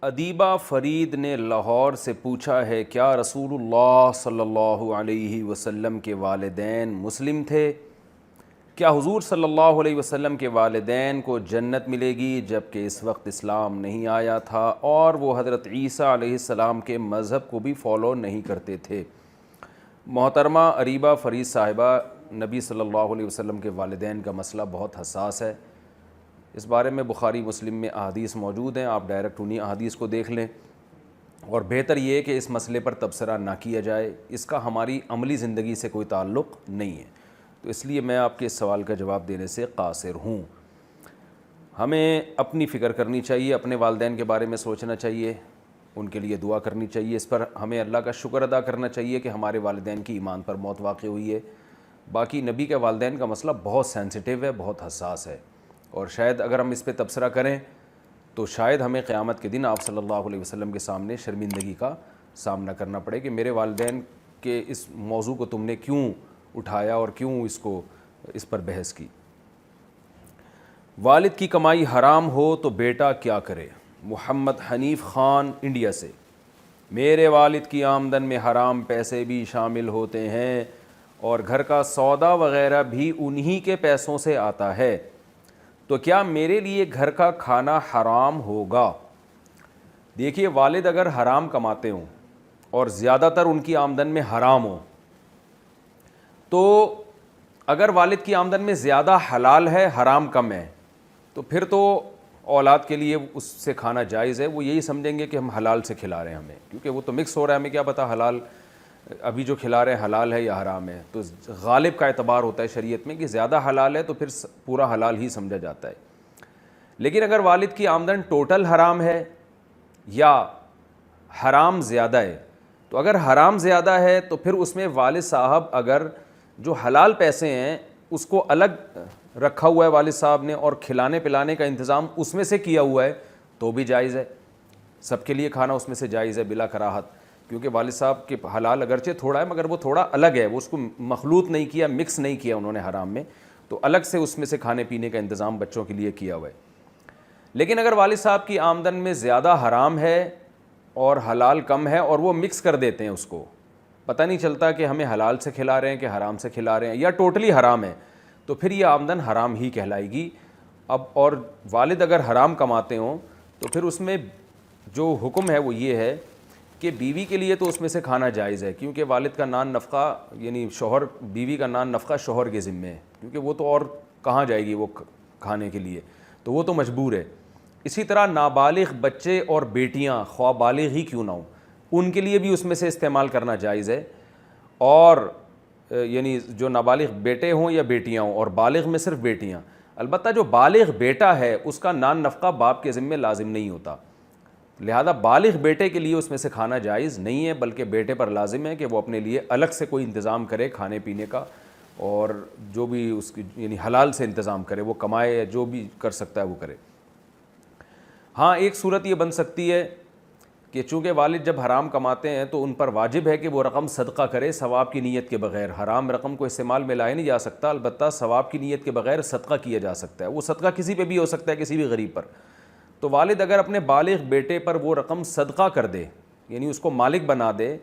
ادیبہ فرید نے لاہور سے پوچھا ہے، کیا رسول اللہ صلی اللہ علیہ وسلم کے والدین مسلم تھے؟ کیا حضور صلی اللہ علیہ وسلم کے والدین کو جنت ملے گی جبکہ اس وقت اسلام نہیں آیا تھا اور وہ حضرت عیسیٰ علیہ السلام کے مذہب کو بھی فالو نہیں کرتے تھے؟ محترمہ اریبہ فرید صاحبہ، نبی صلی اللہ علیہ وسلم کے والدین کا مسئلہ بہت حساس ہے۔ اس بارے میں بخاری مسلم میں احادیث موجود ہیں، آپ ڈائریکٹ انہی احادیث کو دیکھ لیں، اور بہتر یہ ہے کہ اس مسئلے پر تبصرہ نہ کیا جائے، اس کا ہماری عملی زندگی سے کوئی تعلق نہیں ہے، تو اس لیے میں آپ کے اس سوال کا جواب دینے سے قاصر ہوں۔ ہمیں اپنی فکر کرنی چاہیے، اپنے والدین کے بارے میں سوچنا چاہیے، ان کے لیے دعا کرنی چاہیے، اس پر ہمیں اللہ کا شکر ادا کرنا چاہیے کہ ہمارے والدین کی ایمان پر موت واقع ہوئی ہے۔ باقی نبی کے والدین کا مسئلہ بہت سینسٹیو ہے، بہت حساس ہے، اور شاید اگر ہم اس پہ تبصرہ کریں تو شاید ہمیں قیامت کے دن آپ صلی اللہ علیہ وسلم کے سامنے شرمندگی کا سامنا کرنا پڑے کہ میرے والدین کے اس موضوع کو تم نے کیوں اٹھایا اور کیوں اس پر بحث کی۔ والد کی کمائی حرام ہو تو بیٹا کیا کرے؟ محمد حنیف خان انڈیا سے، میرے والد کی آمدن میں حرام پیسے بھی شامل ہوتے ہیں اور گھر کا سودا وغیرہ بھی انہی کے پیسوں سے آتا ہے، تو کیا میرے لیے گھر کا کھانا حرام ہوگا؟ دیکھیے، والد اگر حرام کماتے ہوں اور زیادہ تر ان کی آمدن میں حرام ہو، تو اگر والد کی آمدن میں زیادہ حلال ہے، حرام کم ہے، تو پھر تو اولاد کے لیے اس سے کھانا جائز ہے۔ وہ یہی سمجھیں گے کہ ہم حلال سے کھلا رہے ہیں ہمیں، کیونکہ وہ تو مکس ہو رہا ہے، ہمیں کیا پتہ حلال ابھی جو کھلا رہے ہیں حلال ہے یا حرام ہے۔ تو غالب کا اعتبار ہوتا ہے شریعت میں کہ زیادہ حلال ہے تو پھر پورا حلال ہی سمجھا جاتا ہے۔ لیکن اگر والد کی آمدن ٹوٹل حرام ہے یا حرام زیادہ ہے، تو اگر حرام زیادہ ہے تو پھر اس میں والد صاحب اگر جو حلال پیسے ہیں اس کو الگ رکھا ہوا ہے والد صاحب نے اور کھلانے پلانے کا انتظام اس میں سے کیا ہوا ہے تو بھی جائز ہے، سب کے لیے کھانا اس میں سے جائز ہے بلا کراہت، کیونکہ والد صاحب کے حلال اگرچہ تھوڑا ہے مگر وہ تھوڑا الگ ہے، وہ اس کو مخلوط نہیں کیا، مکس نہیں کیا انہوں نے حرام میں، تو الگ سے اس میں سے کھانے پینے کا انتظام بچوں کے لیے کیا ہوا ہے۔ لیکن اگر والد صاحب کی آمدن میں زیادہ حرام ہے اور حلال کم ہے اور وہ مکس کر دیتے ہیں، اس کو پتہ نہیں چلتا کہ ہمیں حلال سے کھلا رہے ہیں کہ حرام سے کھلا رہے ہیں، یا ٹوٹلی حرام ہے، تو پھر یہ آمدن حرام ہی کہلائے گی۔ اب اور والد اگر حرام کماتے ہوں تو پھر اس میں جو حکم ہے وہ یہ ہے کہ بیوی کے لیے تو اس میں سے کھانا جائز ہے، کیونکہ والد کا نان نفقہ یعنی شوہر، بیوی کا نان نفقہ شوہر کے ذمے ہے، کیونکہ وہ تو اور کہاں جائے گی وہ کھانے کے لیے، تو وہ تو مجبور ہے۔ اسی طرح نابالغ بچے اور بیٹیاں خواہ بالغ ہی کیوں نہ ہوں، ان کے لیے بھی اس میں سے استعمال کرنا جائز ہے، اور یعنی جو نابالغ بیٹے ہوں یا بیٹیاں ہوں، اور بالغ میں صرف بیٹیاں، البتہ جو بالغ بیٹا ہے اس کا نان نفقہ باپ کے ذمے لازم نہیں ہوتا، لہذا بالغ بیٹے کے لیے اس میں سے کھانا جائز نہیں ہے، بلکہ بیٹے پر لازم ہے کہ وہ اپنے لیے الگ سے کوئی انتظام کرے کھانے پینے کا، اور جو بھی اس کی یعنی حلال سے انتظام کرے، وہ کمائے یا جو بھی کر سکتا ہے وہ کرے۔ ہاں، ایک صورت یہ بن سکتی ہے کہ چونکہ والد جب حرام کماتے ہیں تو ان پر واجب ہے کہ وہ رقم صدقہ کرے ثواب کی نیت کے بغیر، حرام رقم کو استعمال میں لایا نہیں جا سکتا، البتہ ثواب کی نیت کے بغیر صدقہ کیا جا سکتا ہے، وہ صدقہ کسی پہ بھی ہو سکتا ہے، کسی بھی غریب پر۔ تو والد اگر اپنے بالغ بیٹے پر وہ رقم صدقہ کر دے، یعنی اس کو مالک بنا دے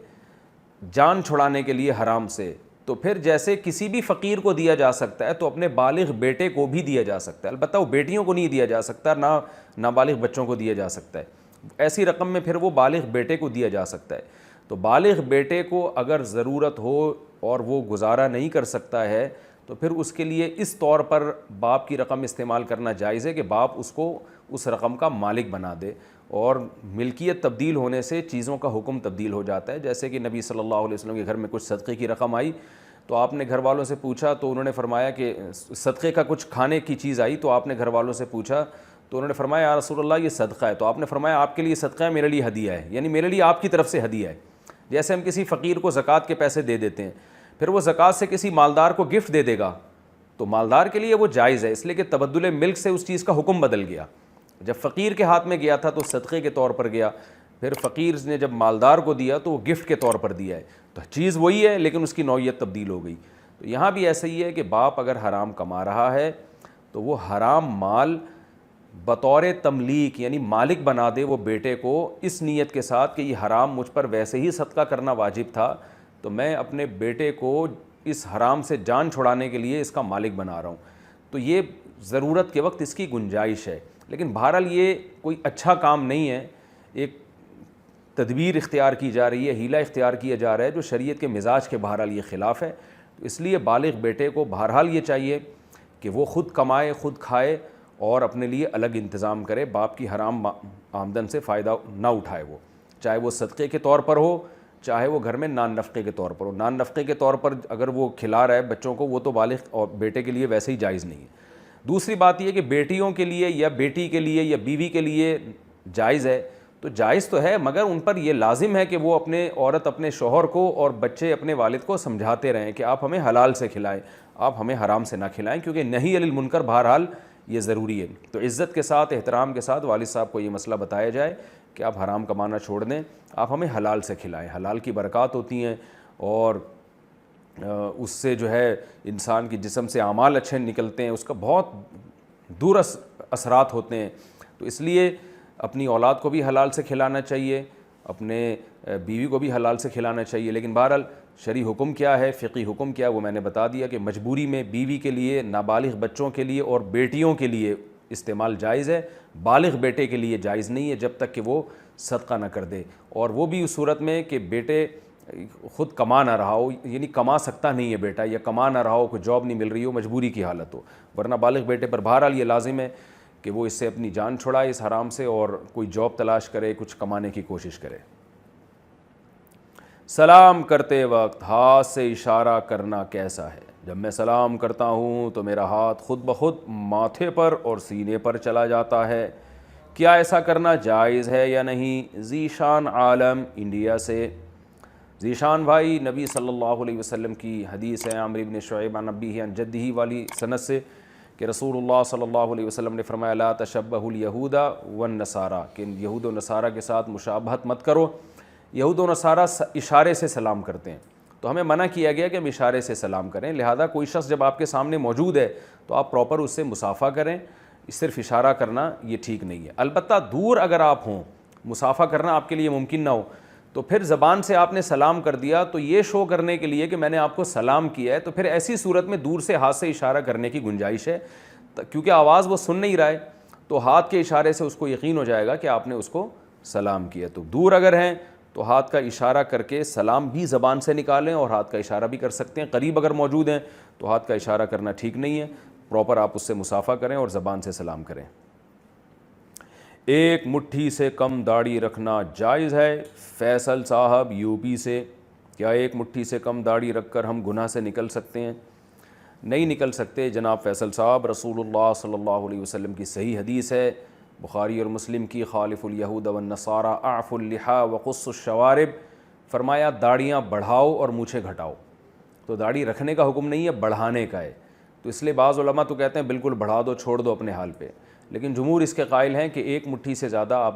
جان چھڑانے کے لیے حرام سے، تو پھر جیسے کسی بھی فقیر کو دیا جا سکتا ہے تو اپنے بالغ بیٹے کو بھی دیا جا سکتا ہے، البتہ وہ بیٹیوں کو نہیں دیا جا سکتا، نہ نابالغ بچوں کو دیا جا سکتا ہے، ایسی رقم میں پھر وہ بالغ بیٹے کو دیا جا سکتا ہے۔ تو بالغ بیٹے کو اگر ضرورت ہو اور وہ گزارا نہیں کر سکتا ہے تو پھر اس کے لیے اس طور پر باپ کی رقم استعمال کرنا جائز ہے کہ باپ اس کو اس رقم کا مالک بنا دے، اور ملکیت تبدیل ہونے سے چیزوں کا حکم تبدیل ہو جاتا ہے۔ جیسے کہ نبی صلی اللہ علیہ وسلم کے گھر میں کچھ صدقے کی رقم آئی تو آپ نے گھر والوں سے پوچھا تو انہوں نے فرمایا کہ صدقے کا کچھ کھانے کی چیز آئی تو آپ نے گھر والوں سے پوچھا تو انہوں نے فرمایا یا رسول اللہ یہ صدقہ ہے، تو آپ نے فرمایا آپ کے لیے صدقہ ہے، میرے لیے ہدیہ ہے، یعنی میرے لیے آپ کی طرف سے ہدیہ ہے۔ جیسے ہم کسی فقیر کو زکوٰۃ کے پیسے دے دیتے ہیں، پھر وہ زکوٰۃ سے کسی مالدار کو گفٹ دے دے گا تو مالدار کے لیے وہ جائز ہے، اس لیے کہ تبدل ملک سے اس چیز کا حکم بدل گیا۔ جب فقیر کے ہاتھ میں گیا تھا تو صدقے کے طور پر گیا، پھر فقیر نے جب مالدار کو دیا تو وہ گفٹ کے طور پر دیا ہے، تو چیز وہی ہے لیکن اس کی نوعیت تبدیل ہو گئی۔ تو یہاں بھی ایسا ہی ہے کہ باپ اگر حرام کما رہا ہے تو وہ حرام مال بطور تملیک یعنی مالک بنا دے وہ بیٹے کو اس نیت کے ساتھ کہ یہ حرام مجھ پر ویسے ہی صدقہ کرنا واجب تھا، تو میں اپنے بیٹے کو اس حرام سے جان چھڑانے کے لیے اس کا مالک بنا رہا ہوں، تو یہ ضرورت کے وقت اس کی گنجائش ہے۔ لیکن بہرحال یہ کوئی اچھا کام نہیں ہے، ایک تدبیر اختیار کی جا رہی ہے، ہیلہ اختیار کیا جا رہا ہے جو شریعت کے مزاج کے بہرحال یہ خلاف ہے۔ تو اس لیے بالغ بیٹے کو بہرحال یہ چاہیے کہ وہ خود کمائے، خود کھائے اور اپنے لیے الگ انتظام کرے، باپ کی حرام آمدن سے فائدہ نہ اٹھائے، وہ چاہے وہ صدقے کے طور پر ہو، چاہے وہ گھر میں نان نفقے کے طور پر ہو۔ نان نفقے کے طور پر اگر وہ کھلا رہا ہے بچوں کو، وہ تو بالغ اور بیٹے کے لیے ویسے ہی جائز نہیں ہے۔ دوسری بات یہ کہ بیٹیوں کے لیے یا بیٹی کے لیے یا بیوی کے لیے جائز ہے، تو جائز تو ہے، مگر ان پر یہ لازم ہے کہ وہ اپنے عورت اپنے شوہر کو اور بچے اپنے والد کو سمجھاتے رہیں کہ آپ ہمیں حلال سے کھلائیں، آپ ہمیں حرام سے نہ کھلائیں، کیونکہ نہی عن المنکر بہرحال یہ ضروری ہے۔ تو عزت کے ساتھ، احترام کے ساتھ والد صاحب کو یہ مسئلہ بتایا جائے کہ آپ حرام کمانا چھوڑ دیں، آپ ہمیں حلال سے کھلائیں، حلال کی برکات ہوتی ہیں اور اس سے جو ہے انسان کی جسم سے اعمال اچھے نکلتے ہیں، اس کا بہت دور اثرات ہوتے ہیں۔ تو اس لیے اپنی اولاد کو بھی حلال سے کھلانا چاہیے، اپنے بیوی کو بھی حلال سے کھلانا چاہیے، لیکن بہرحال شرعی حکم کیا ہے، فقہی حکم کیا ہے، وہ میں نے بتا دیا کہ مجبوری میں بیوی کے لیے، نابالغ بچوں کے لیے اور بیٹیوں کے لیے استعمال جائز ہے، بالغ بیٹے کے لیے جائز نہیں ہے جب تک کہ وہ صدقہ نہ کر دے، اور وہ بھی اس صورت میں کہ بیٹے خود کما نہ رہا ہو، یعنی کما سکتا نہیں ہے بیٹا، یا کما نہ رہا ہو، کوئی جاب نہیں مل رہی ہو، مجبوری کی حالت ہو، ورنہ بالغ بیٹے پر بہرحال یہ لازم ہے کہ وہ اس سے اپنی جان چھڑائے اس حرام سے، اور کوئی جاب تلاش کرے، کچھ کمانے کی کوشش کرے۔ سلام کرتے وقت ہاتھ سے اشارہ کرنا کیسا ہے؟ جب میں سلام کرتا ہوں تو میرا ہاتھ خود بخود ماتھے پر اور سینے پر چلا جاتا ہے، کیا ایسا کرنا جائز ہے یا نہیں؟ ذیشان عالم انڈیا سے۔ ذیشان بھائی، نبی صلی اللہ علیہ وسلم کی حدیث ہے عمرو بن شعیب عن ابیہ عن جدہ والی سند سے کہ رسول اللہ صلی اللہ علیہ وسلم نے فرمایا لا تشبہوا الیہود والنصارى، کہ یہود و نصارہ کے ساتھ مشابہت مت کرو۔ یہود و نصارہ اشارے سے سلام کرتے ہیں، تو ہمیں منع کیا گیا کہ ہم اشارے سے سلام کریں، لہذا کوئی شخص جب آپ کے سامنے موجود ہے تو آپ پراپر اس سے مصافحہ کریں، صرف اشارہ کرنا یہ ٹھیک نہیں ہے۔ البتہ دور اگر آپ ہوں، مصافحہ کرنا آپ کے لیے ممکن نہ ہو، تو پھر زبان سے آپ نے سلام کر دیا تو یہ شو کرنے کے لیے کہ میں نے آپ کو سلام کیا ہے، تو پھر ایسی صورت میں دور سے ہاتھ سے اشارہ کرنے کی گنجائش ہے، کیونکہ آواز وہ سن نہیں رہا ہے، تو ہاتھ کے اشارے سے اس کو یقین ہو جائے گا کہ آپ نے اس کو سلام کیا۔ تو دور اگر ہیں تو ہاتھ کا اشارہ کر کے سلام بھی زبان سے نکالیں اور ہاتھ کا اشارہ بھی کر سکتے ہیں۔ قریب اگر موجود ہیں تو ہاتھ کا اشارہ کرنا ٹھیک نہیں ہے، پراپر آپ اس سے مصافحہ کریں اور زبان سے سلام کریں۔ ایک مٹھی سے کم داڑھی رکھنا جائز ہے؟ فیصل صاحب یو پی سے۔ کیا ایک مٹھی سے کم داڑھی رکھ کر ہم گناہ سے نکل سکتے ہیں؟ نہیں نکل سکتے جناب فیصل صاحب، رسول اللہ صلی اللہ علیہ وسلم کی صحیح حدیث ہے بخاری اور مسلم کی، خالف الیہود والنصارى اعفوا اللحى وقصوا الشوارب، فرمایا داڑیاں بڑھاؤ اور مونچھیں گھٹاؤ۔ تو داڑھی رکھنے کا حکم نہیں ہے، بڑھانے کا ہے، تو اس لیے بعض علماء تو کہتے ہیں بالکل بڑھا دو، چھوڑ دو اپنے حال پہ، لیکن جمہور اس کے قائل ہیں کہ ایک مٹھی سے زیادہ آپ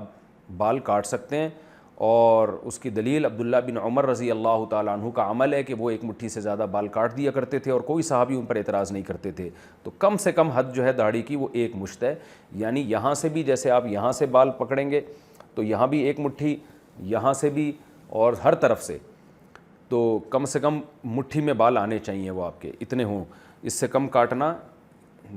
بال کاٹ سکتے ہیں، اور اس کی دلیل عبداللہ بن عمر رضی اللہ تعالیٰ عنہ کا عمل ہے کہ وہ ایک مٹھی سے زیادہ بال کاٹ دیا کرتے تھے اور کوئی صحابی ان پر اعتراض نہیں کرتے تھے۔ تو کم سے کم حد جو ہے داڑھی کی وہ ایک مشت ہے، یعنی یہاں سے بھی جیسے آپ یہاں سے بال پکڑیں گے تو یہاں بھی ایک مٹھی، یہاں سے بھی، اور ہر طرف سے، تو کم سے کم مٹھی میں بال آنے چاہیے وہ آپ کے اتنے ہوں، اس سے کم کاٹنا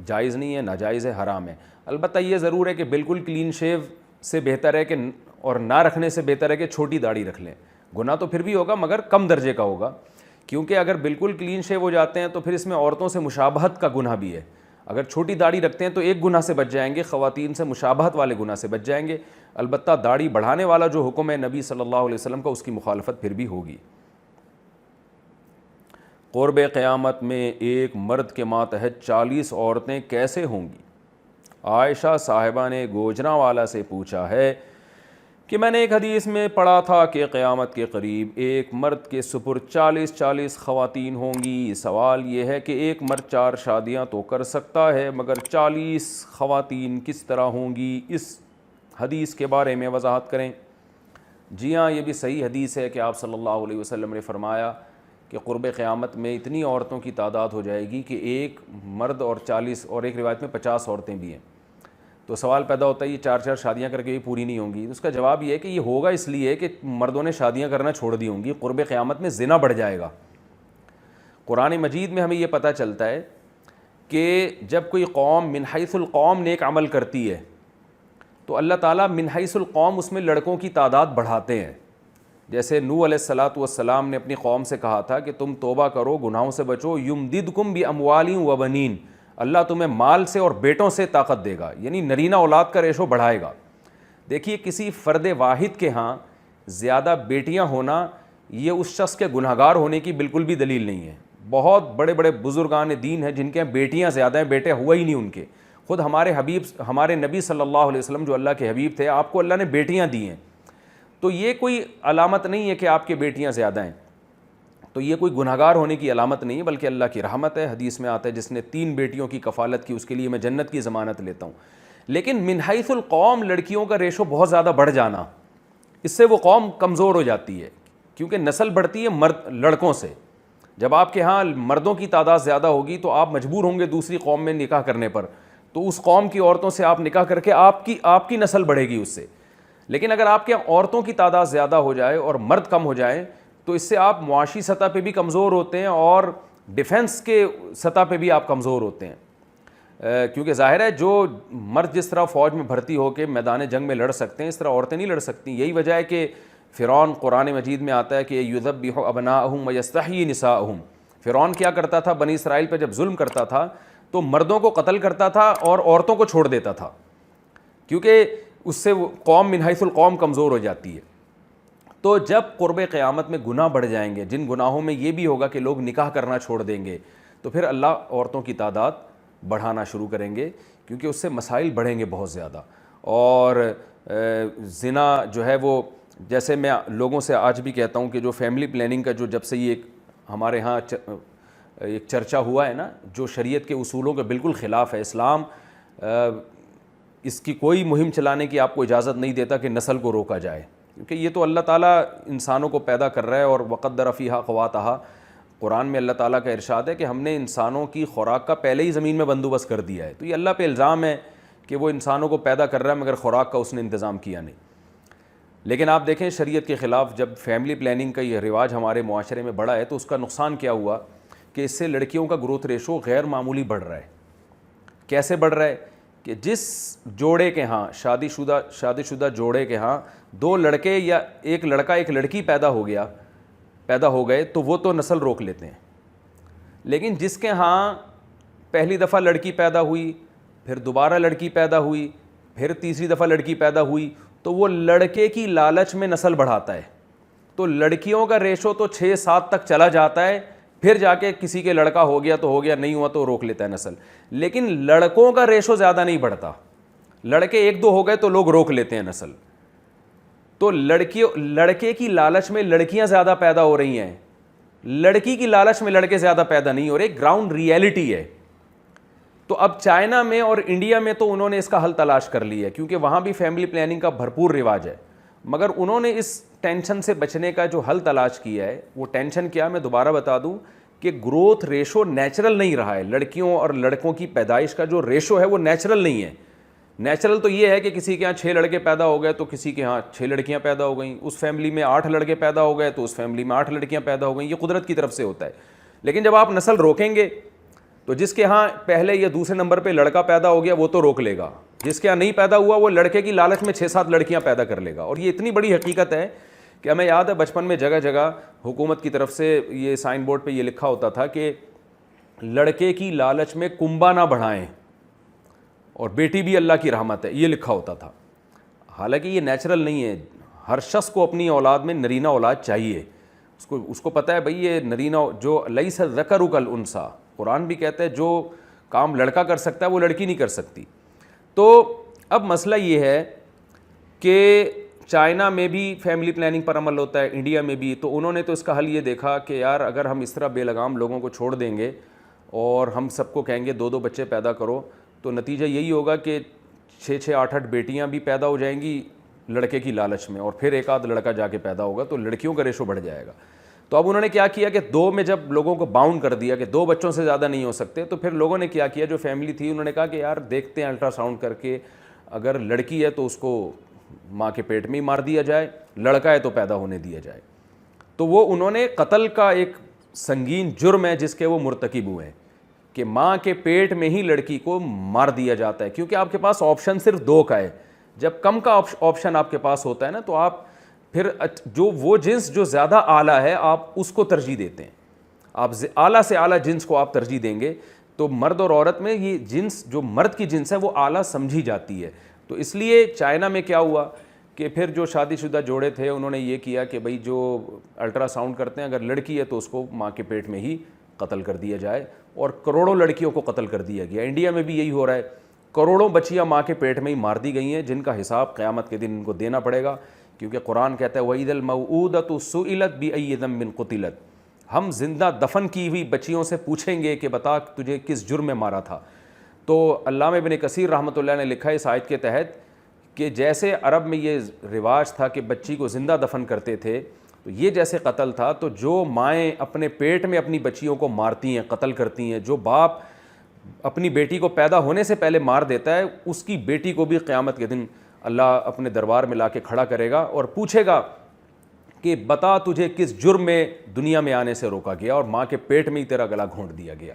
جائز نہیں ہے، ناجائز ہے، حرام ہے۔ البتہ یہ ضرور ہے کہ بالکل کلین شیو سے بہتر ہے کہ، اور نہ رکھنے سے بہتر ہے کہ چھوٹی داڑھی رکھ لیں، گناہ تو پھر بھی ہوگا مگر کم درجے کا ہوگا، کیونکہ اگر بالکل کلین شیو ہو جاتے ہیں تو پھر اس میں عورتوں سے مشابہت کا گناہ بھی ہے، اگر چھوٹی داڑھی رکھتے ہیں تو ایک گناہ سے بچ جائیں گے، خواتین سے مشابہت والے گناہ سے بچ جائیں گے، البتہ داڑھی بڑھانے والا جو حکم ہے نبی صلی اللہ علیہ وسلم کا، اس کی مخالفت پھر بھی ہوگی۔ قرب قیامت میں ایک مرد کے ماتحت 40 عورتیں کیسے ہوں گی؟ عائشہ صاحبہ نے گوجرانوالا سے پوچھا ہے کہ میں نے ایک حدیث میں پڑھا تھا کہ قیامت کے قریب ایک مرد کے سپرد 40 خواتین ہوں گی۔ سوال یہ ہے کہ ایک مرد 4 شادیاں تو کر سکتا ہے مگر 40 خواتین کس طرح ہوں گی؟ اس حدیث کے بارے میں وضاحت کریں۔ جی ہاں، یہ بھی صحیح حدیث ہے کہ آپ صلی اللہ علیہ وسلم نے فرمایا کہ قرب قیامت میں اتنی عورتوں کی تعداد ہو جائے گی کہ ایک مرد اور 40، اور ایک روایت میں 50 عورتیں بھی ہیں۔ تو سوال پیدا ہوتا ہے یہ 4 شادیاں کر کے بھی پوری نہیں ہوں گی. اس کا جواب یہ ہے کہ یہ ہوگا اس لیے کہ مردوں نے شادیاں کرنا چھوڑ دی ہوں گی, قرب قیامت میں زنا بڑھ جائے گا. قرآن مجید میں ہمیں یہ پتہ چلتا ہے کہ جب کوئی قوم من حیث القوم نیک عمل کرتی ہے تو اللہ تعالیٰ من حیث القوم اس میں لڑکوں کی تعداد بڑھاتے ہیں. جیسے نوح علیہ الصلاۃ والسلام نے اپنی قوم سے کہا تھا کہ تم توبہ کرو, گناہوں سے بچو, یمددکم باموال و بنین, اللہ تمہیں مال سے اور بیٹوں سے طاقت دے گا, یعنی نرینہ اولاد کا ریشو بڑھائے گا. دیکھیے کسی فرد واحد کے ہاں زیادہ بیٹیاں ہونا یہ اس شخص کے گنہگار ہونے کی بالکل بھی دلیل نہیں ہے. بہت بڑے بڑے بزرگان دین ہیں جن کے بیٹیاں زیادہ ہیں, بیٹے ہوا ہی نہیں ان کے. خود ہمارے نبی صلی اللہ علیہ وسلم جو اللہ کے حبیب تھے, آپ کو اللہ نے بیٹیاں دی ہیں. تو یہ کوئی علامت نہیں ہے کہ آپ کی بیٹیاں زیادہ ہیں, تو یہ کوئی گنہگار ہونے کی علامت نہیں ہے, بلکہ اللہ کی رحمت ہے. حدیث میں آتا ہے جس نے 3 بیٹیوں کی کفالت کی اس کے لیے میں جنت کی ضمانت لیتا ہوں. لیکن من حیث القوم لڑکیوں کا ریشو بہت زیادہ بڑھ جانا, اس سے وہ قوم کمزور ہو جاتی ہے, کیونکہ نسل بڑھتی ہے لڑکوں سے. جب آپ کے ہاں مردوں کی تعداد زیادہ ہوگی تو آپ مجبور ہوں گے دوسری قوم میں نکاح کرنے پر, تو اس قوم کی عورتوں سے آپ نکاح کر کے آپ کی نسل بڑھے گی اس سے. لیکن اگر آپ کے عورتوں کی تعداد زیادہ ہو جائے اور مرد کم ہو جائیں تو اس سے آپ معاشی سطح پہ بھی کمزور ہوتے ہیں اور ڈیفنس کے سطح پہ بھی آپ کمزور ہوتے ہیں. کیونکہ ظاہر ہے جو مرد جس طرح فوج میں بھرتی ہو کے میدان جنگ میں لڑ سکتے ہیں اس طرح عورتیں نہیں لڑ سکتی. یہی وجہ ہے کہ فرعون قرآن مجید میں آتا ہے کہ یذبح ابناءہم ویستحیی نساءہم. فرعون کیا کرتا تھا, بنی اسرائیل پہ جب ظلم کرتا تھا تو مردوں کو قتل کرتا تھا اور عورتوں کو چھوڑ دیتا تھا, کیونکہ اس سے وہ قوم من حیث القوم کمزور ہو جاتی ہے. تو جب قرب قیامت میں گناہ بڑھ جائیں گے, جن گناہوں میں یہ بھی ہوگا کہ لوگ نکاح کرنا چھوڑ دیں گے, تو پھر اللہ عورتوں کی تعداد بڑھانا شروع کریں گے, کیونکہ اس سے مسائل بڑھیں گے بہت زیادہ. اور زنا جو ہے وہ, جیسے میں لوگوں سے آج بھی کہتا ہوں کہ جو فیملی پلاننگ کا جو جب سے یہ ہمارے ہاں ایک چرچا ہوا ہے نا, جو شریعت کے اصولوں کے بالکل خلاف ہے. اسلام اس کی کوئی مہم چلانے کی آپ کو اجازت نہیں دیتا کہ نسل کو روکا جائے, کیونکہ یہ تو اللہ تعالیٰ انسانوں کو پیدا کر رہا ہے. اور وقدر فیہا قواتہا, قرآن میں اللہ تعالیٰ کا ارشاد ہے کہ ہم نے انسانوں کی خوراک کا پہلے ہی زمین میں بندوبست کر دیا ہے. تو یہ اللہ پہ الزام ہے کہ وہ انسانوں کو پیدا کر رہا ہے مگر خوراک کا اس نے انتظام کیا نہیں. لیکن آپ دیکھیں شریعت کے خلاف جب فیملی پلاننگ کا یہ رواج ہمارے معاشرے میں بڑھا ہے تو اس کا نقصان کیا ہوا کہ اس سے لڑکیوں کا گروتھ ریشو غیر معمولی بڑھ رہا ہے. کیسے بڑھ رہا ہے کہ جس جوڑے کے ہاں شادی شدہ جوڑے کے ہاں 2 لڑکے یا ایک لڑکا ایک لڑکی پیدا ہو گئے تو وہ تو نسل روک لیتے ہیں. لیکن جس کے ہاں پہلی دفعہ لڑکی پیدا ہوئی, پھر دوبارہ لڑکی پیدا ہوئی, پھر تیسری دفعہ لڑکی پیدا ہوئی, تو وہ لڑکے کی لالچ میں نسل بڑھاتا ہے. تو لڑکیوں کا ریشو تو 6-7 تک چلا جاتا ہے, پھر جا کے کسی کے لڑکا ہو گیا تو ہو گیا, نہیں ہوا تو روک لیتا ہے نسل. لیکن لڑکوں کا ریشو زیادہ نہیں بڑھتا, لڑکے 1-2 ہو گئے تو لوگ روک لیتے ہیں نسل. تو لڑکے کی لالچ میں لڑکیاں زیادہ پیدا ہو رہی ہیں, لڑکی کی لالچ میں لڑکے زیادہ پیدا نہیں ہو رہے. گراؤنڈ ریئلٹی ہے. تو اب چائنا میں اور انڈیا میں تو انہوں نے اس کا حل تلاش کر لیا ہے, کیونکہ وہاں بھی فیملی پلاننگ کا بھرپور رواج ہے. مگر انہوں نے اس ٹینشن سے بچنے کا جو حل تلاش کیا ہے, وہ ٹینشن کیا میں دوبارہ بتا دوں کہ گروتھ ریشو نیچرل نہیں رہا ہے. لڑکیوں اور لڑکوں کی پیدائش کا جو ریشو ہے وہ نیچرل نہیں ہے. نیچرل تو یہ ہے کہ کسی کے یہاں 6 لڑکے پیدا ہو گئے تو کسی کے ہاں 6 لڑکیاں پیدا ہو گئیں, اس فیملی میں 8 لڑکے پیدا ہو گئے تو اس فیملی میں 8 لڑکیاں پیدا ہو گئیں. یہ قدرت کی طرف سے ہوتا ہے. لیکن جب آپ نسل روکیں گے تو جس کے ہاں پہلے یا دوسرے نمبر پہ لڑکا پیدا ہو گیا وہ تو روک لے گا, جس کے ہاں نہیں پیدا ہوا وہ لڑکے کی لالچ میں 6-7 لڑکیاں پیدا کر لے گا. اور یہ اتنی بڑی حقیقت ہے کہ ہمیں یاد ہے بچپن میں جگہ جگہ حکومت کی طرف سے یہ سائن بورڈ پہ یہ لکھا ہوتا تھا کہ لڑکے کی لالچ میں کنبا نہ بڑھائیں اور بیٹی بھی اللہ کی رحمت ہے, یہ لکھا ہوتا تھا. حالانکہ یہ نیچرل نہیں ہے. ہر شخص کو اپنی اولاد میں نرینہ اولاد چاہیے. اس کو پتہ ہے بھئی یہ نرینہ جو لیس الذکر کالانثیٰ, قرآن بھی کہتا ہے جو کام لڑکا کر سکتا ہے وہ لڑکی نہیں کر سکتی. تو اب مسئلہ یہ ہے کہ چائنا میں بھی فیملی پلاننگ پر عمل ہوتا ہے, انڈیا میں بھی. تو انہوں نے تو اس کا حل یہ دیکھا کہ یار اگر ہم اس طرح بے لگام لوگوں کو چھوڑ دیں گے اور ہم سب کو کہیں گے 2-2 بچے پیدا کرو, تو نتیجہ یہی ہوگا کہ 6-6 8-8 بیٹیاں بھی پیدا ہو جائیں گی لڑکے کی لالچ میں, اور پھر ایک آدھ لڑکا جا کے پیدا ہوگا تو لڑکیوں کا ریشو بڑھ جائے گا. تو اب انہوں نے کیا کیا کہ 2 میں جب لوگوں کو باؤنڈ کر دیا کہ 2 بچوں سے زیادہ نہیں ہو سکتے, تو پھر لوگوں نے کیا کیا جو فیملی تھی انہوں نے کہا کہ یار دیکھتے ہیں الٹرا ساؤنڈ کر کے اگر لڑکی ہے تو اس کو ماں کے پیٹ میں ہی مار دیا جائے, لڑکا ہے تو پیدا ہونے دیا جائے. تو وہ انہوں نے قتل کا ایک سنگین جرم ہے جس کے وہ مرتکب ہوئے ہیں کہ ماں کے پیٹ میں ہی لڑکی کو مار دیا جاتا ہے, کیونکہ آپ کے پاس آپشن صرف 2 کا ہے. جب کم کا آپشن آپ کے پاس ہوتا ہے نا, تو آپ پھر جو وہ جنس جو زیادہ اعلیٰ ہے آپ اس کو ترجیح دیتے ہیں. آپ اعلیٰ سے اعلیٰ جنس کو آپ ترجیح دیں گے, تو مرد اور عورت میں یہ جنس جو مرد کی جنس ہے وہ اعلیٰ سمجھی جاتی ہے. تو اس لیے چائنا میں کیا ہوا کہ پھر جو شادی شدہ جوڑے تھے انہوں نے یہ کیا کہ بھئی جو الٹرا ساؤنڈ کرتے ہیں اگر لڑکی ہے تو اس کو ماں کے پیٹ میں ہی قتل کر دیا جائے, اور کروڑوں لڑکیوں کو قتل کر دیا گیا. انڈیا میں بھی یہی ہو رہا ہے, کروڑوں بچیاں ماں کے پیٹ میں ہی مار دی گئی ہیں, جن کا حساب قیامت کے دن ان کو دینا پڑے گا, کیونکہ قرآن کہتا ہے وَإِذَا الْمَوْءُودَةُ سُئِلَتْ بِأَيِّ ذَنبٍ قُتِلَتْ, ہم زندہ دفن کی ہوئی بچیوں سے پوچھیں گے کہ بتا تجھے کس جرم میں مارا تھا. تو علامہ ابن کثیر رحمۃ اللہ نے لکھا ہے اس آیت کے تحت کہ جیسے عرب میں یہ رواج تھا کہ بچی کو زندہ دفن کرتے تھے, تو یہ جیسے قتل تھا, تو جو مائیں اپنے پیٹ میں اپنی بچیوں کو مارتی ہیں, قتل کرتی ہیں, جو باپ اپنی بیٹی کو پیدا ہونے سے پہلے مار دیتا ہے, اس کی بیٹی کو بھی قیامت کے دن اللہ اپنے دربار میں لا کے کھڑا کرے گا اور پوچھے گا کہ بتا تجھے کس جرم میں دنیا میں آنے سے روکا گیا اور ماں کے پیٹ میں ہی تیرا گلا گھونٹ دیا گیا.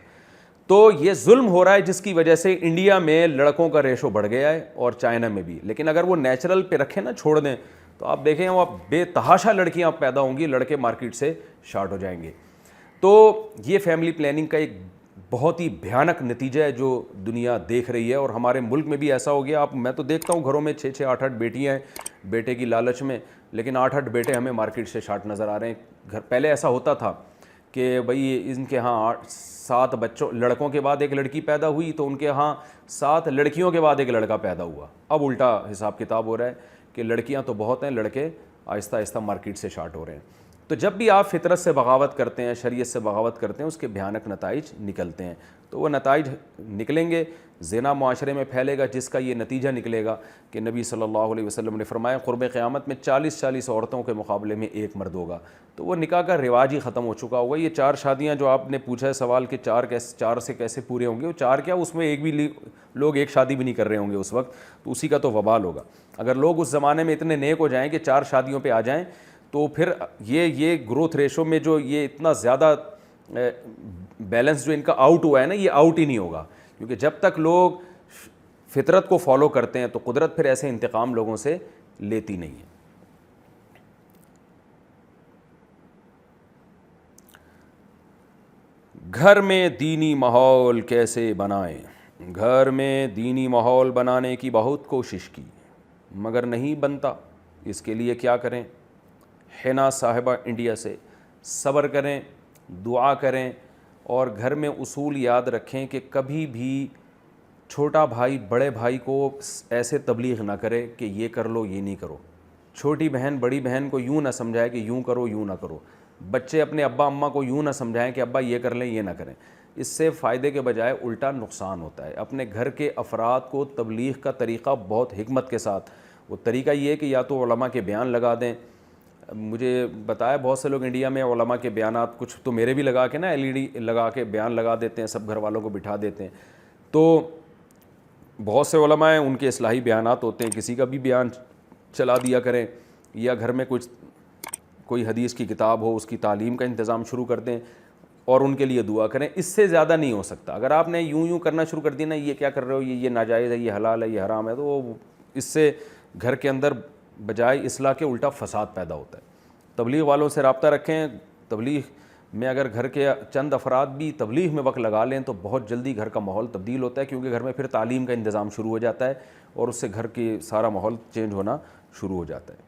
تو یہ ظلم ہو رہا ہے جس کی وجہ سے انڈیا میں لڑکوں کا ریشو بڑھ گیا ہے اور چائنا میں بھی. لیکن اگر وہ نیچرل پہ رکھیں نا, چھوڑ دیں, تو آپ دیکھیں وہ بے تحاشا لڑکیاں پیدا ہوں گی, لڑکے مارکیٹ سے شارٹ ہو جائیں گے. تو یہ فیملی پلاننگ کا ایک بہت ہی بھیانک نتیجہ ہے جو دنیا دیکھ رہی ہے, اور ہمارے ملک میں بھی ایسا ہو گیا. میں تو دیکھتا ہوں گھروں میں 6-6 8-8 بیٹیاں ہیں بیٹے کی لالچ میں, لیکن 8-8 بیٹے ہمیں مارکیٹ سے شارٹ نظر آ رہے ہیں. پہلے ایسا ہوتا تھا کہ بھئی ان کے ہاں 7 بچوں لڑکوں کے بعد ایک لڑکی پیدا ہوئی, تو ان کے ہاں 7 لڑکیوں کے بعد ایک لڑکا پیدا ہوا. اب الٹا حساب کتاب ہو رہا ہے کہ لڑکیاں تو بہت ہیں, لڑکے آہستہ آہستہ مارکیٹ سے شارٹ ہو رہے ہیں. تو جب بھی آپ فطرت سے بغاوت کرتے ہیں, شریعت سے بغاوت کرتے ہیں, اس کے بھیانک نتائج نکلتے ہیں. تو وہ نتائج نکلیں گے, زنا معاشرے میں پھیلے گا, جس کا یہ نتیجہ نکلے گا کہ نبی صلی اللہ علیہ وسلم نے فرمایا قرب قیامت میں 40 عورتوں کے مقابلے میں 1 مرد ہوگا. تو وہ نکاح کا رواج ہی ختم ہو چکا ہوگا. یہ 4 شادیاں جو آپ نے پوچھا ہے سوال کہ 4 سے کیسے پورے ہوں گے, وہ 4 کیا, اس میں ایک بھی لوگ ایک شادی بھی نہیں کر رہے ہوں گے اس وقت, تو اسی کا تو وبال ہوگا. اگر لوگ اس زمانے میں اتنے نیک ہو جائیں کہ 4 شادیوں پہ آ جائیں, تو پھر یہ گروتھ ریشو میں جو یہ اتنا زیادہ بیلنس جو ان کا آؤٹ ہوا ہے نا, یہ آؤٹ ہی نہیں ہوگا. کیونکہ جب تک لوگ فطرت کو فالو کرتے ہیں تو قدرت پھر ایسے انتقام لوگوں سے لیتی نہیں ہے. گھر میں دینی ماحول کیسے بنائیں؟ گھر میں دینی ماحول بنانے کی بہت کوشش کی مگر نہیں بنتا. اس کے لیے کیا کریں؟ حنا صاحبہ انڈیا سے, صبر کریں, دعا کریں, اور گھر میں اصول یاد رکھیں کہ کبھی بھی چھوٹا بھائی بڑے بھائی کو ایسے تبلیغ نہ کرے کہ یہ کر لو یہ نہیں کرو. چھوٹی بہن بڑی بہن کو یوں نہ سمجھائے کہ یوں کرو یوں نہ کرو. بچے اپنے ابا اماں کو یوں نہ سمجھائیں کہ ابا یہ کر لیں یہ نہ کریں. اس سے فائدے کے بجائے الٹا نقصان ہوتا ہے. اپنے گھر کے افراد کو تبلیغ کا طریقہ بہت حکمت کے ساتھ, وہ طریقہ یہ ہے کہ یا تو علماء کے بیان لگا دیں. مجھے بتایا بہت سے لوگ انڈیا میں علماء کے بیانات, کچھ تو میرے بھی لگا کے نا LED لگا کے بیان لگا دیتے ہیں, سب گھر والوں کو بٹھا دیتے ہیں. تو بہت سے علماء ہیں ان کے اصلاحی بیانات ہوتے ہیں, کسی کا بھی بیان چلا دیا کریں, یا گھر میں کوئی حدیث کی کتاب ہو اس کی تعلیم کا انتظام شروع کر دیں اور ان کے لیے دعا کریں. اس سے زیادہ نہیں ہو سکتا. اگر آپ نے یوں کرنا شروع کر دیا نا, یہ کیا کر رہے ہو, یہ ناجائز ہے, یہ حلال ہے, یہ حرام ہے, تو اس سے گھر کے اندر بجائے اصلاح کے الٹا فساد پیدا ہوتا ہے. تبلیغ والوں سے رابطہ رکھیں. تبلیغ میں اگر گھر کے چند افراد بھی تبلیغ میں وقت لگا لیں تو بہت جلدی گھر کا ماحول تبدیل ہوتا ہے, کیونکہ گھر میں پھر تعلیم کا انتظام شروع ہو جاتا ہے اور اس سے گھر کی سارا ماحول چینج ہونا شروع ہو جاتا ہے.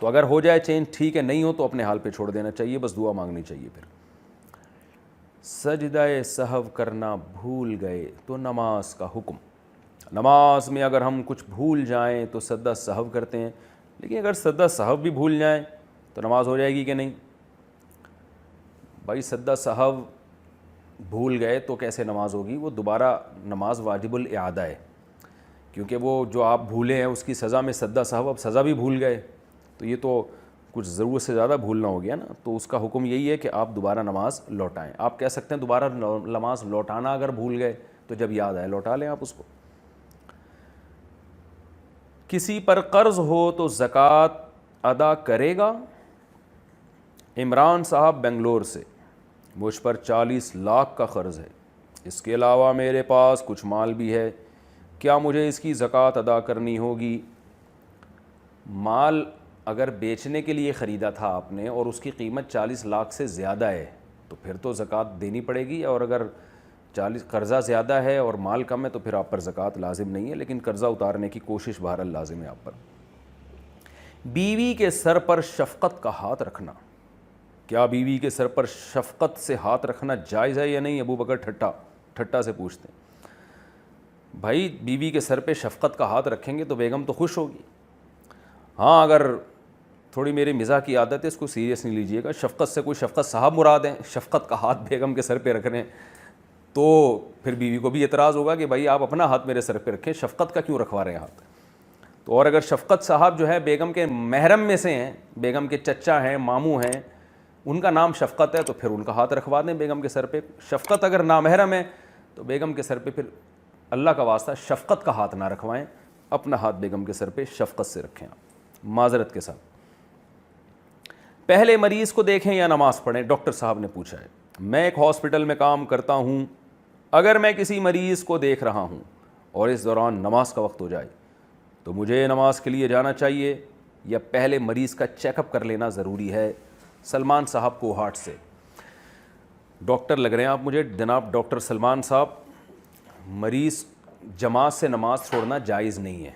تو اگر ہو جائے چینج ٹھیک ہے, نہیں ہو تو اپنے حال پہ چھوڑ دینا چاہیے, بس دعا مانگنی چاہیے. پھر سجدہ سہو کرنا بھول گئے تو نماز کا حکم. نماز میں اگر ہم کچھ بھول جائیں تو سجدہ سہو کرتے ہیں, لیکن اگر سجدہ سہو بھی بھول جائیں تو نماز ہو جائے گی کہ نہیں؟ بھائی سجدہ سہو بھول گئے تو کیسے نماز ہوگی؟ وہ دوبارہ نماز واجب الاعادہ ہے, کیونکہ وہ جو آپ بھولے ہیں اس کی سزا میں سجدہ سہو, اب سزا بھی بھول گئے تو یہ تو کچھ ضرورت سے زیادہ بھولنا ہو گیا نا. تو اس کا حکم یہی ہے کہ آپ دوبارہ نماز لوٹائیں. آپ کہہ سکتے ہیں دوبارہ نماز لوٹانا اگر بھول گئے تو جب یاد آئے لوٹا لیں آپ اس کو. کسی پر قرض ہو تو زکوٰۃ ادا کرے گا؟ عمران صاحب بنگلور سے، مجھ پر 40 لاکھ کا قرض ہے، اس کے علاوہ میرے پاس کچھ مال بھی ہے، کیا مجھے اس کی زکوٰۃ ادا کرنی ہوگی؟ مال اگر بیچنے کے لیے خریدا تھا آپ نے اور اس کی قیمت 40 لاکھ سے زیادہ ہے تو پھر تو زکوٰۃ دینی پڑے گی، اور اگر 40 قرضہ زیادہ ہے اور مال کم ہے تو پھر آپ پر زکوٰۃ لازم نہیں ہے، لیکن قرضہ اتارنے کی کوشش بہرحال لازم ہے آپ پر۔ بیوی کے سر پر شفقت کا ہاتھ رکھنا، کیا بیوی کے سر پر شفقت سے ہاتھ رکھنا جائز ہے یا نہیں؟ ابو بکر ٹھٹا سے پوچھتے ہیں۔ بھائی بیوی کے سر پہ شفقت کا ہاتھ رکھیں گے تو بیگم تو خوش ہوگی۔ ہاں اگر تھوڑی میری مزاح کی عادت ہے، اس کو سیریس نہیں لیجیے گا، شفقت سے کوئی شفقت صاحب مراد ہیں، شفقت کا ہاتھ بیگم کے سر پہ رکھ رہے ہیں تو پھر بیوی کو بھی اعتراض ہوگا کہ بھائی آپ اپنا ہاتھ میرے سر پہ رکھیں، شفقت کا کیوں رکھوا رہے ہیں ہاتھ؟ تو اور اگر شفقت صاحب جو ہے بیگم کے محرم میں سے ہیں، بیگم کے چچا ہیں، ماموں ہیں، ان کا نام شفقت ہے تو پھر ان کا ہاتھ رکھوا دیں بیگم کے سر پہ۔ شفقت اگر نامحرم ہے تو بیگم کے سر پہ پھر اللہ کا واسطہ شفقت کا ہاتھ نہ رکھوائیں، اپنا ہاتھ بیگم کے سر پہ شفقت سے رکھیں آپ، معذرت کے ساتھ۔ پہلے مریض کو دیکھیں یا نماز پڑھیں؟ ڈاکٹر صاحب نے پوچھا ہے، میں ایک ہاسپٹل میں کام کرتا ہوں، اگر میں کسی مریض کو دیکھ رہا ہوں اور اس دوران نماز کا وقت ہو جائے تو مجھے نماز کے لیے جانا چاہیے یا پہلے مریض کا چیک اپ کر لینا ضروری ہے؟ سلمان صاحب کو ہارٹ سے۔ ڈاکٹر لگ رہے ہیں آپ مجھے، جناب ڈاکٹر سلمان صاحب، مریض جماعت سے نماز چھوڑنا جائز نہیں ہے۔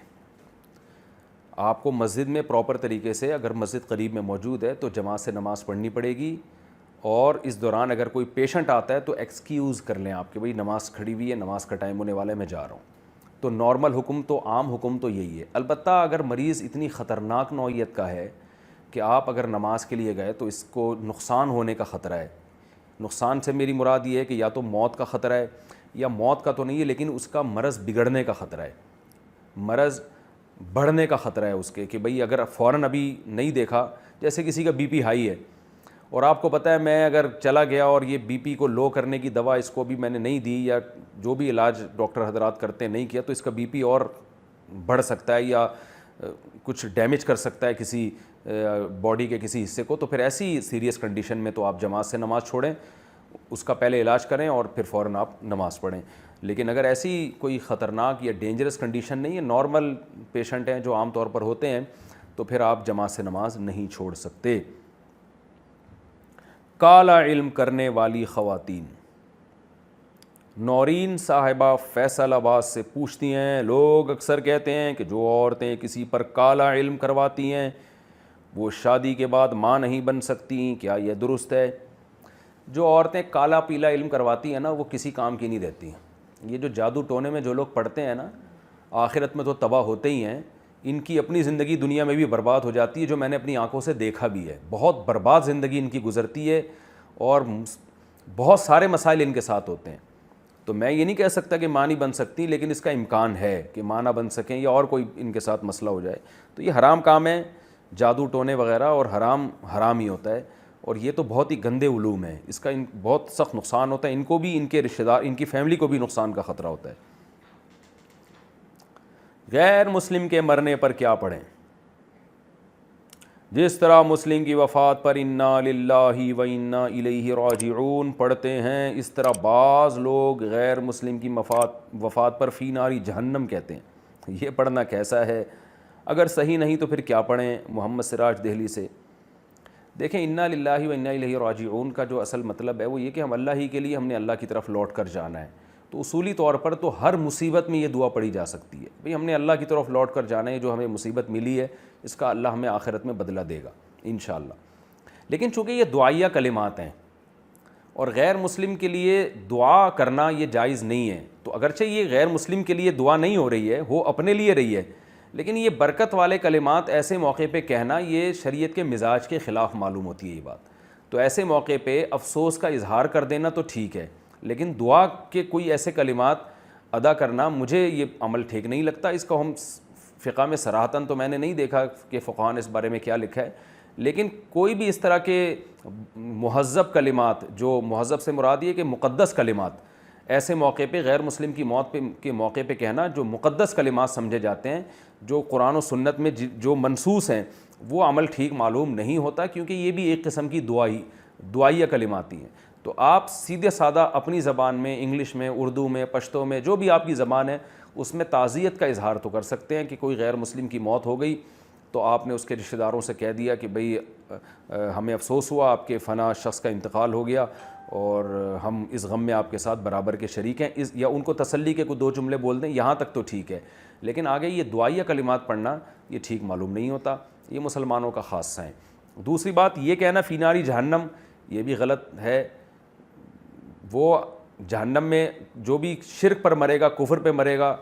آپ کو مسجد میں پراپر طریقے سے، اگر مسجد قریب میں موجود ہے تو جماعت سے نماز پڑھنی پڑے گی، اور اس دوران اگر کوئی پیشنٹ آتا ہے تو ایکسکیوز کر لیں آپ کہ بھائی نماز کھڑی ہوئی ہے، نماز کا ٹائم ہونے والا ہے، میں جا رہا ہوں۔ تو نارمل حکم تو، عام حکم تو یہی ہے۔ البتہ اگر مریض اتنی خطرناک نوعیت کا ہے کہ آپ اگر نماز کے لیے گئے تو اس کو نقصان ہونے کا خطرہ ہے۔ نقصان سے میری مراد یہ ہے کہ یا تو موت کا خطرہ ہے، یا موت کا تو نہیں ہے لیکن اس کا مرض بگڑنے کا خطرہ ہے، مرض بڑھنے کا خطرہ ہے اس کے، کہ بھئی اگر فوراً ابھی نہیں دیکھا، جیسے کسی کا بی پی ہائی ہے اور آپ کو پتہ ہے میں اگر چلا گیا اور یہ بی پی کو لو کرنے کی دوا اس کو بھی میں نے نہیں دی، یا جو بھی علاج ڈاکٹر حضرات کرتے ہیں نہیں کیا، تو اس کا بی پی اور بڑھ سکتا ہے یا کچھ ڈیمیج کر سکتا ہے کسی باڈی کے کسی حصے کو، تو پھر ایسی سیریس کنڈیشن میں تو آپ جماعت سے نماز چھوڑیں، اس کا پہلے علاج کریں اور پھر فوراً آپ نماز پڑھیں۔ لیکن اگر ایسی کوئی خطرناک یا ڈینجرس کنڈیشن نہیں ہے، نارمل پیشنٹ ہیں جو عام طور پر ہوتے ہیں، تو پھر آپ جماعت سے نماز نہیں چھوڑ سکتے۔ کالا علم کرنے والی خواتین، نورین صاحبہ فیصل آباد سے پوچھتی ہیں، لوگ اکثر کہتے ہیں کہ جو عورتیں کسی پر کالا علم کرواتی ہیں وہ شادی کے بعد ماں نہیں بن سکتی، کیا یہ درست ہے؟ جو عورتیں کالا پیلا علم کرواتی ہیں نا وہ کسی کام کی نہیں رہتی ہیں۔ یہ جو جادو ٹونے میں جو لوگ پڑھتے ہیں نا، آخرت میں تو تباہ ہوتے ہی ہیں، ان کی اپنی زندگی دنیا میں بھی برباد ہو جاتی ہے، جو میں نے اپنی آنکھوں سے دیکھا بھی ہے۔ بہت برباد زندگی ان کی گزرتی ہے اور بہت سارے مسائل ان کے ساتھ ہوتے ہیں۔ تو میں یہ نہیں کہہ سکتا کہ ماں نہیں بن سکتی، لیکن اس کا امکان ہے کہ ماں نہ بن سکیں یا اور کوئی ان کے ساتھ مسئلہ ہو جائے۔ تو یہ حرام کام ہے، جادو ٹونے وغیرہ، اور حرام ہی ہوتا ہے، اور یہ تو بہت ہی گندے علوم ہیں، اس کا بہت سخت نقصان ہوتا ہے، ان کو بھی، ان کے رشتہ دار، ان کی فیملی کو بھی نقصان کا خطرہ ہوتا ہے۔ غیر مسلم کے مرنے پر کیا پڑھیں؟ جس طرح مسلم کی وفات پر انا للہ و انا الیہ راجعون پڑھتے ہیں، اس طرح بعض لوگ غیر مسلم کی وفات پر فی ناری جہنم کہتے ہیں۔ یہ پڑھنا کیسا ہے؟ اگر صحیح نہیں تو پھر کیا پڑھیں؟ محمد سراج دہلی سے۔ دیکھیں، انا للہ و انا الیہ راجعون کا جو اصل مطلب ہے وہ یہ کہ ہم اللہ ہی کے لیے، ہم نے اللہ کی طرف لوٹ کر جانا ہے۔ تو اصولی طور پر تو ہر مصیبت میں یہ دعا پڑھی جا سکتی ہے، بھئی ہم نے اللہ کی طرف لوٹ کر جانا ہے، جو ہمیں مصیبت ملی ہے اس کا اللہ ہمیں آخرت میں بدلہ دے گا انشاءاللہ۔ لیکن چونکہ یہ دعائیہ کلمات ہیں اور غیر مسلم کے لیے دعا کرنا یہ جائز نہیں ہے، تو اگرچہ یہ غیر مسلم کے لیے دعا نہیں ہو رہی ہے، وہ اپنے لیے رہی ہے، لیکن یہ برکت والے کلمات ایسے موقع پہ کہنا یہ شریعت کے مزاج کے خلاف معلوم ہوتی ہے یہ بات۔ تو ایسے موقع پہ افسوس کا اظہار کر دینا تو ٹھیک ہے، لیکن دعا کے کوئی ایسے کلمات ادا کرنا مجھے یہ عمل ٹھیک نہیں لگتا۔ اس کو ہم فقہ میں صراحتاً تو میں نے نہیں دیکھا کہ فقہاء نے اس بارے میں کیا لکھا ہے، لیکن کوئی بھی اس طرح کے مہذب کلمات، جو مہذب سے مراد یہ کہ مقدس کلمات، ایسے موقع پہ غیر مسلم کی موت کے موقع پہ کہنا جو مقدس کلمات سمجھے جاتے ہیں، جو قرآن و سنت میں جو منصوص ہیں، وہ عمل ٹھیک معلوم نہیں ہوتا، کیونکہ یہ بھی ایک قسم کی دعائیہ کلمات ہی ہیں۔ تو آپ سیدھے سادہ اپنی زبان میں، انگلش میں، اردو میں، پشتو میں، جو بھی آپ کی زبان ہے، اس میں تعزیت کا اظہار تو کر سکتے ہیں کہ کوئی غیر مسلم کی موت ہو گئی تو آپ نے اس کے رشتہ داروں سے کہہ دیا کہ بھئی ہمیں افسوس ہوا آپ کے فلاں شخص کا انتقال ہو گیا اور ہم اس غم میں آپ کے ساتھ برابر کے شریک ہیں، یا ان کو تسلی کے کوئی 2 جملے بول دیں، یہاں تک تو ٹھیک ہے، لیکن آگے یہ دعائیہ کلمات پڑھنا یہ ٹھیک معلوم نہیں ہوتا، یہ مسلمانوں کا خاصہ ہے۔ دوسری بات یہ کہنا فی ناری جہنم، یہ بھی غلط ہے۔ وہ جہنم میں جو بھی شرک پر مرے گا، کفر پہ مرے گا،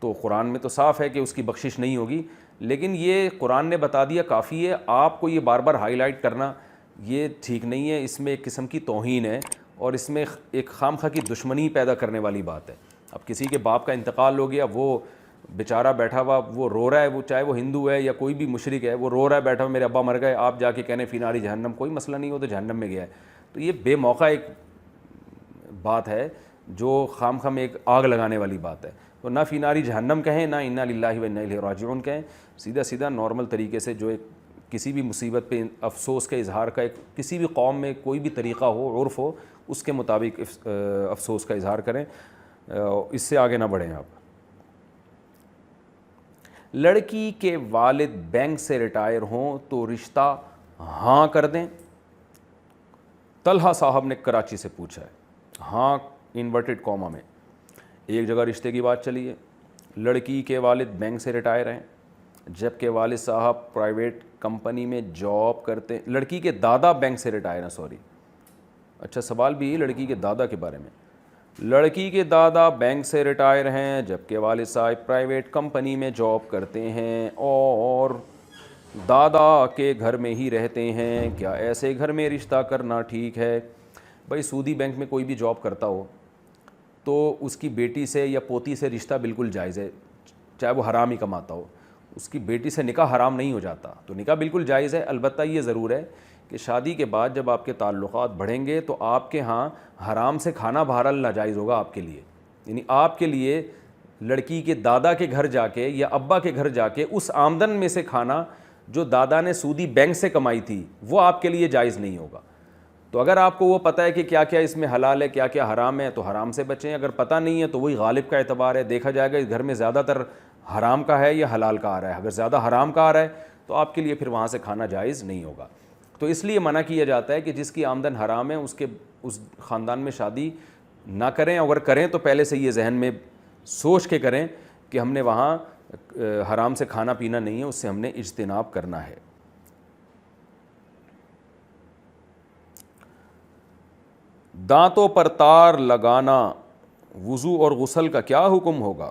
تو قرآن میں تو صاف ہے کہ اس کی بخشش نہیں ہوگی، لیکن یہ قرآن نے بتا دیا کافی ہے، آپ کو یہ بار بار ہائی لائٹ کرنا یہ ٹھیک نہیں ہے، اس میں ایک قسم کی توہین ہے اور اس میں ایک خام خواہ کی دشمنی پیدا کرنے والی بات ہے۔ اب کسی کے باپ کا انتقال ہو گیا، وہ بیچارہ بیٹھا ہوا وہ رو رہا ہے، وہ چاہے وہ ہندو ہے یا کوئی بھی مشرک ہے، وہ رو رہا ہے بیٹھا ہوا میرے ابا مر گئے، آپ جا کے کہنے فی ناری جہنم، کوئی مسئلہ نہیں ہو تو جہنم میں گیا ہے، تو یہ بے موقع ایک بات ہے جو خام خواہ ایک آگ لگانے والی بات ہے۔ تو نہ فی ناری جہنم کہیں، نہ انا للہ و انا الیہ راجعون کہیں، سیدھا سیدھا نارمل طریقے سے جو ایک کسی بھی مصیبت پہ افسوس کے اظہار کا ایک کسی بھی قوم میں کوئی بھی طریقہ ہو، عرف ہو، اس کے مطابق افسوس کا اظہار کریں، اس سے آگے نہ بڑھیں آپ۔ لڑکی کے والد بینک سے ریٹائر ہوں تو رشتہ ہاں کر دیں؟ طلحہ صاحب نے کراچی سے پوچھا ہے، ہاں انورٹڈ کوما میں۔ ایک جگہ رشتے کی بات چلی ہے، لڑکی کے والد بینک سے ریٹائر ہیں جبکہ والد صاحب پرائیویٹ کمپنی میں جاب کرتے ہیں، لڑکی کے دادا بینک سے ریٹائر ہیں، سوری، اچھا سوال بھی لڑکی کے دادا کے بارے میں، لڑکی کے دادا بینک سے ریٹائر ہیں جبکہ والد صاحب پرائیویٹ کمپنی میں جاب کرتے ہیں اور دادا کے گھر میں ہی رہتے ہیں، کیا ایسے گھر میں رشتہ کرنا ٹھیک ہے؟ بھائی سودی بینک میں کوئی بھی جاب کرتا ہو تو اس کی بیٹی سے یا پوتی سے رشتہ بالکل جائز ہے، چاہے وہ حرام ہی کماتا ہو، اس کی بیٹی سے نکاح حرام نہیں ہو جاتا، تو نکاح بالکل جائز ہے۔ البتہ یہ ضرور ہے کہ شادی کے بعد جب آپ کے تعلقات بڑھیں گے تو آپ کے ہاں حرام سے کھانا بہرحال ناجائز ہوگا آپ کے لیے، یعنی آپ کے لیے لڑکی کے دادا کے گھر جا کے یا ابا کے گھر جا کے اس آمدن میں سے کھانا جو دادا نے سودی بینک سے کمائی تھی وہ آپ کے لیے جائز نہیں ہوگا۔ تو اگر آپ کو وہ پتہ ہے کہ کیا کیا اس میں حلال ہے کیا کیا حرام ہے تو حرام سے بچیں، اگر پتہ نہیں ہے تو وہی غالب کا اعتبار ہے، دیکھا جائے گا اس گھر میں زیادہ تر حرام کا ہے یا حلال کا آ رہا ہے، اگر زیادہ حرام کا آ رہا ہے تو آپ کے لیے پھر وہاں سے کھانا جائز نہیں ہوگا۔ تو اس لیے منع کیا جاتا ہے کہ جس کی آمدن حرام ہے اس خاندان میں شادی نہ کریں، اگر کریں تو پہلے سے یہ ذہن میں سوچ کے کریں کہ ہم نے وہاں حرام سے کھانا پینا نہیں ہے، اس سے ہم نے اجتناب کرنا ہے۔ دانتوں پر تار لگانا وضو اور غسل کا کیا حکم ہوگا؟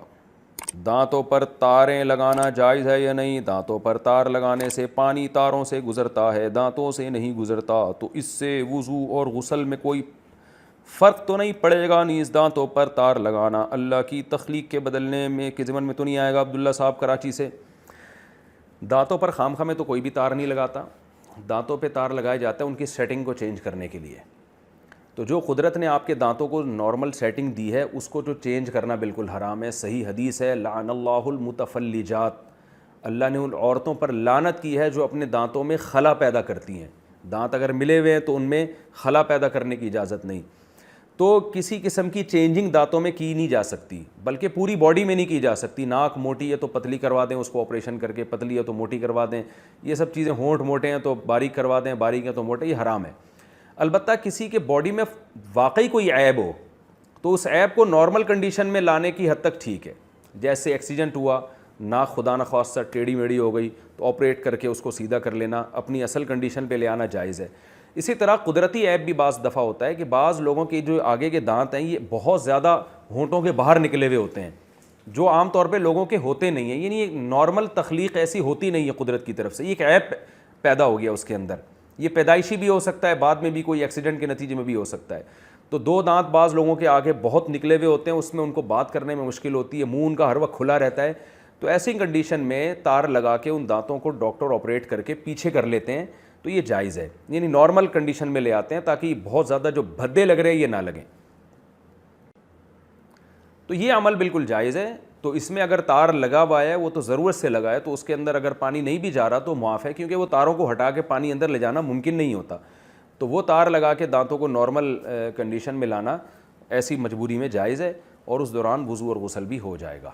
دانتوں پر تاریں لگانا جائز ہے یا نہیں؟ دانتوں پر تار لگانے سے پانی تاروں سے گزرتا ہے، دانتوں سے نہیں گزرتا، تو اس سے وضو اور غسل میں کوئی فرق تو نہیں پڑے گا؟ نیز دانتوں پر تار لگانا اللہ کی تخلیق کے بدلنے میں کے ضمن میں تو نہیں آئے گا؟ عبداللہ صاحب کراچی سے۔ دانتوں پر خام خواہ میں تو کوئی بھی تار نہیں لگاتا، دانتوں پہ تار لگایا جاتا ہے ان کی سیٹنگ کو چینج کرنے کے لیے، تو جو قدرت نے آپ کے دانتوں کو نارمل سیٹنگ دی ہے اس کو جو چینج کرنا بالکل حرام ہے۔ صحیح حدیث ہے لعن اللہ المتفلجات، اللہ نے ان عورتوں پر لعنت کی ہے جو اپنے دانتوں میں خلا پیدا کرتی ہیں، دانت اگر ملے ہوئے ہیں تو ان میں خلا پیدا کرنے کی اجازت نہیں، تو کسی قسم کی چینجنگ دانتوں میں کی نہیں جا سکتی، بلکہ پوری باڈی میں نہیں کی جا سکتی، ناک موٹی ہے تو پتلی کروا دیں اس کو آپریشن کر کے، پتلی ہے تو موٹی کروا دیں، یہ سب چیزیں، ہونٹ موٹے ہیں تو باریک کروا دیں، باریک ہیں تو موٹے، یہ حرام ہے۔ البتہ کسی کے باڈی میں واقعی کوئی عیب ہو تو اس عیب کو نارمل کنڈیشن میں لانے کی حد تک ٹھیک ہے، جیسے ایکسیڈنٹ ہوا، ناک خدا نخواستہ ٹیڑھی میڑھی ہو گئی تو آپریٹ کر کے اس کو سیدھا کر لینا، اپنی اصل کنڈیشن پہ لے آنا جائز ہے۔ اسی طرح قدرتی عیب بھی بعض دفعہ ہوتا ہے کہ بعض لوگوں کے جو آگے کے دانت ہیں یہ بہت زیادہ ہونٹوں کے باہر نکلے ہوئے ہوتے ہیں جو عام طور پہ لوگوں کے ہوتے نہیں ہیں، یعنی ایک نارمل تخلیق ایسی ہوتی نہیں ہے قدرت کی طرف سے، یہ ایک عیب پیدا ہو گیا اس کے اندر، یہ پیدائشی بھی ہو سکتا ہے، بعد میں بھی کوئی ایکسیڈنٹ کے نتیجے میں بھی ہو سکتا ہے۔ تو دو دانت بعض لوگوں کے آگے بہت نکلے ہوئے ہوتے ہیں، اس میں ان کو بات کرنے میں مشکل ہوتی ہے، منہ ان کا ہر وقت کھلا رہتا ہے، تو ایسی کنڈیشن میں تار لگا کے ان دانتوں کو ڈاکٹر آپریٹ کر کے پیچھے کر لیتے ہیں تو یہ جائز ہے، یعنی نارمل کنڈیشن میں لے آتے ہیں تاکہ بہت زیادہ جو بھدے لگ رہے ہیں یہ نہ لگیں۔ تو یہ عمل بالکل جائز ہے. تو اس میں اگر تار لگا ہوا ہے وہ تو ضرورت سے لگا ہے, تو اس کے اندر اگر پانی نہیں بھی جا رہا تو معاف ہے, کیونکہ وہ تاروں کو ہٹا کے پانی اندر لے جانا ممکن نہیں ہوتا. تو وہ تار لگا کے دانتوں کو نارمل کنڈیشن میں لانا ایسی مجبوری میں جائز ہے, اور اس دوران وضو اور غسل بھی ہو جائے گا.